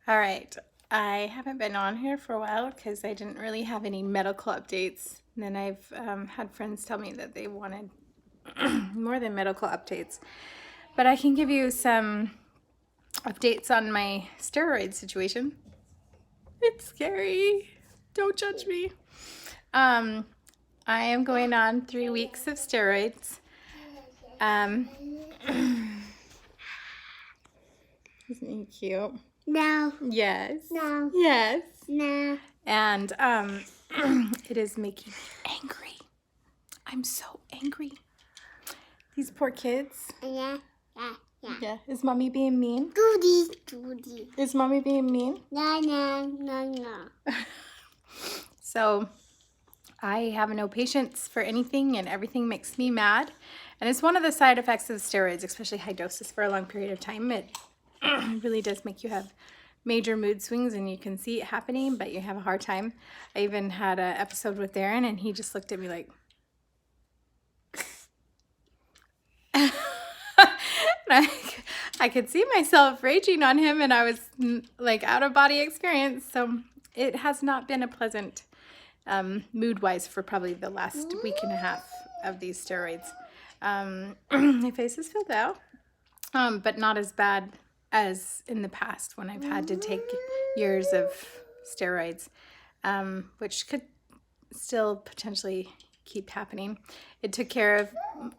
All right. I haven't been on here for a while because I didn't really have any medical updates. And then I've had friends tell me that they wanted more than medical updates. But I can give you some updates on my steroid situation. It's scary. Don't judge me. I am going on 3 weeks of steroids. Isn't he cute? No. Yes. No. Yes. No. And it is making me angry. I'm so angry. These poor kids. Yeah. Yeah. Is mommy being mean? Judy. Is mommy being mean? No. So I have no patience for anything and everything makes me mad. And it's one of the side effects of steroids, especially high doses for a long period of time. It really does make you have major mood swings and you can see it happening, but you have a hard time. I even had an episode with Darren and he just looked at me like, I could see myself raging on him and I was like out of body experience. So it has not been a pleasant mood-wise for probably the last week and a half of these steroids. My face is filled out, but not as bad as in the past when I've had to take years of steroids, which could still potentially keep happening. It took care of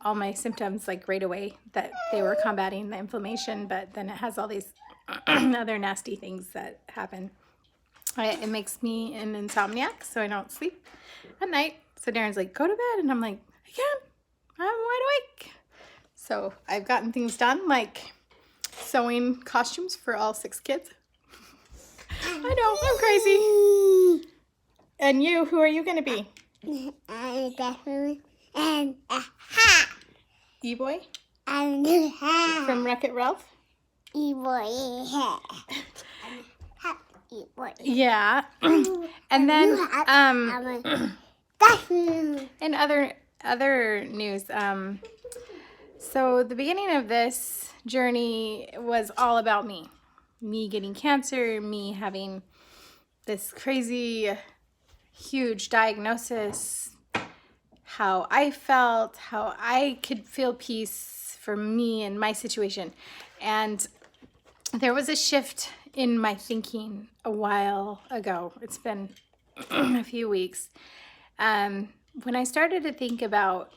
all my symptoms like right away, that they were combating the inflammation, but then it has all these other nasty things that happen. It makes me an insomniac, so I don't sleep at night. So Darren's like, go to bed. And I'm like, I can't. I'm wide awake. So I've gotten things done, like sewing costumes for all 6 kids. I know, I'm crazy. And you, who are you going to be? Definitely. And a hat. E-Boy? And a hat. From Wreck-It Ralph? E-boy hat. E-boy. Yeah. And then in other news, so the beginning of this journey was all about me. Me getting cancer, me having this crazy, huge diagnosis, how I felt, how I could feel peace for me and my situation. And there was a shift in my thinking a while ago. It's been a few weeks. When I started to think about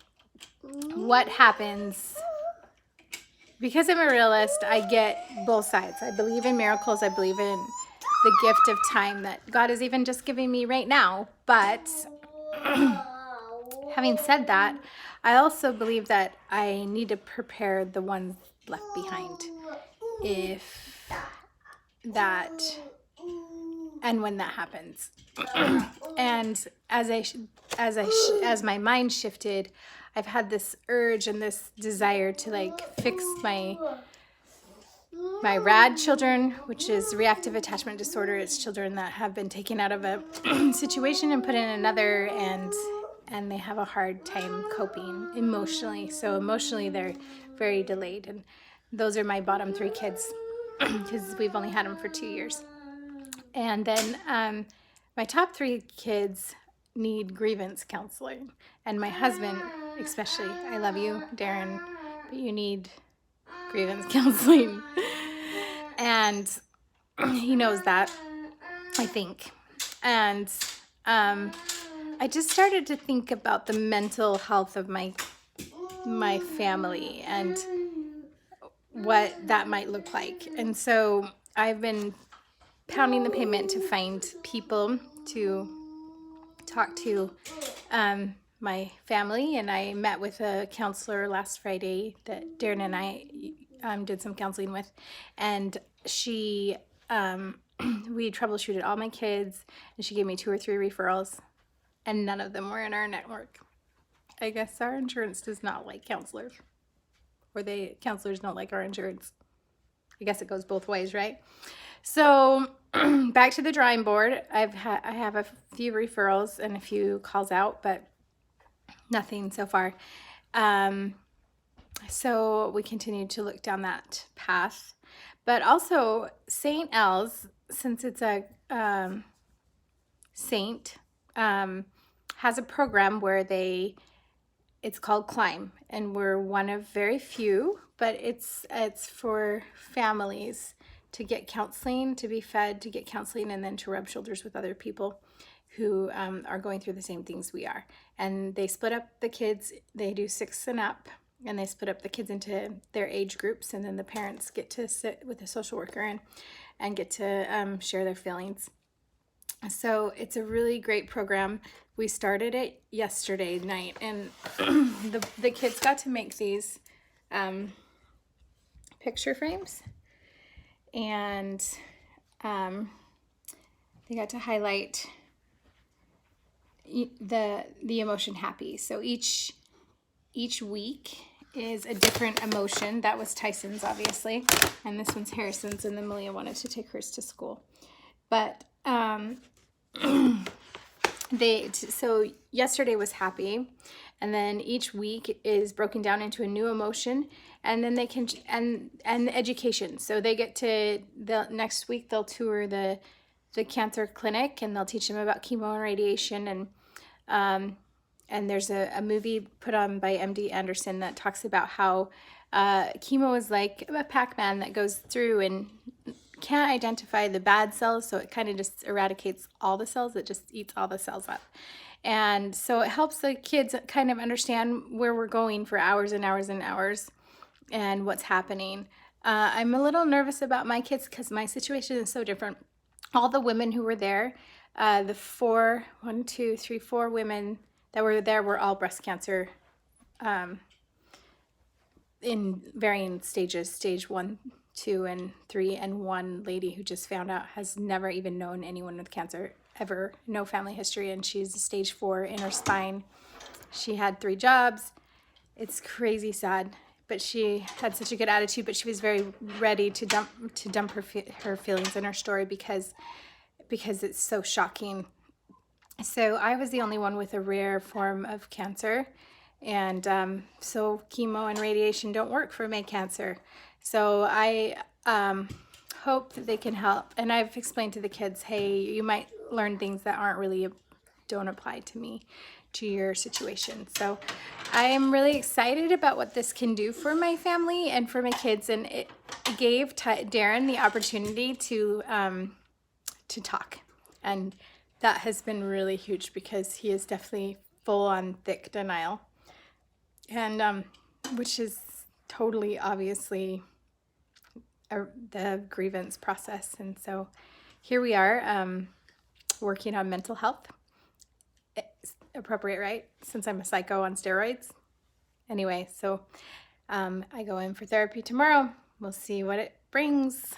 what happens, because I'm a realist, I get both sides. I believe in miracles. I believe in the gift of time that God is even just giving me right now. But having said that, I also believe that I need to prepare the ones left behind. If that and when that happens. And as my mind shifted, I've had this urge and this desire to like fix my RAD children, which is reactive attachment disorder. It's children that have been taken out of a situation and put in another, and they have a hard time coping emotionally. So emotionally, they're very delayed. And those are my bottom 3 kids because we've only had them for 2 years. And then my top 3 kids need grievance counseling. And my husband, especially, I love you, Darren, but you need grievance counseling. And he knows that, I think. And I just started to think about the mental health of my family and what that might look like. And so I've been pounding the pavement to find people to talk to my family. And I met with a counselor last Friday that Darren and I did some counseling with. And she, we troubleshooted all my kids, and she gave me 2 or 3 referrals, and none of them were in our network. I guess our insurance does not like counselors, or counselors don't like our insurance. I guess it goes both ways, right? So back to the drawing board. I have a few referrals and a few calls out, but nothing so far. So we continue to look down that path. But also St. L's it's a saint, has a program where it's called Climb, and we're one of very few, but it's for families to get counseling, to be fed, to get counseling, and then to rub shoulders with other people who are going through the same things we are. And they split up the kids, they do 6 and up, and they split up the kids into their age groups, and then the parents get to sit with a social worker and get to share their feelings. So it's a really great program. We started it yesterday night, and the kids got to make these picture frames, and they got to highlight the emotion happy. So each week is a different emotion. That was Tyson's, obviously, and this one's Harrison's, and then Malia wanted to take hers to school. But so yesterday was happy, and then each week is broken down into a new emotion, and then they can and education. So they get to next week they'll tour the cancer clinic, and they'll teach them about chemo and radiation, and there's a movie put on by MD Anderson that talks about how chemo is like a Pac-Man that goes through and can't identify the bad cells, so it kind of just eradicates all the cells. It just eats all the cells up. And so it helps the kids kind of understand where we're going for hours and hours and hours and what's happening. I'm a little nervous about my kids because my situation is so different. All the women who were there, the 4 women that were there were all breast cancer in varying stages, stage 1, 2, and 3, and one lady who just found out has never even known anyone with cancer ever, no family history, and she's stage 4 in her spine. She had 3 jobs. It's crazy sad, but she had such a good attitude, but she was very ready to dump her feelings and her story because it's so shocking. So I was the only one with a rare form of cancer, and so chemo and radiation don't work for my cancer. So I hope that they can help. And I've explained to the kids, hey, you might learn things that don't apply to me, to your situation. So I am really excited about what this can do for my family and for my kids. And it gave Darren the opportunity to talk. And that has been really huge because he is definitely full on thick denial. And which is totally obviously the grievance process. And so here we are working on mental health. It's appropriate, right? Since I'm a psycho on steroids. Anyway, so I go in for therapy tomorrow. We'll see what it brings.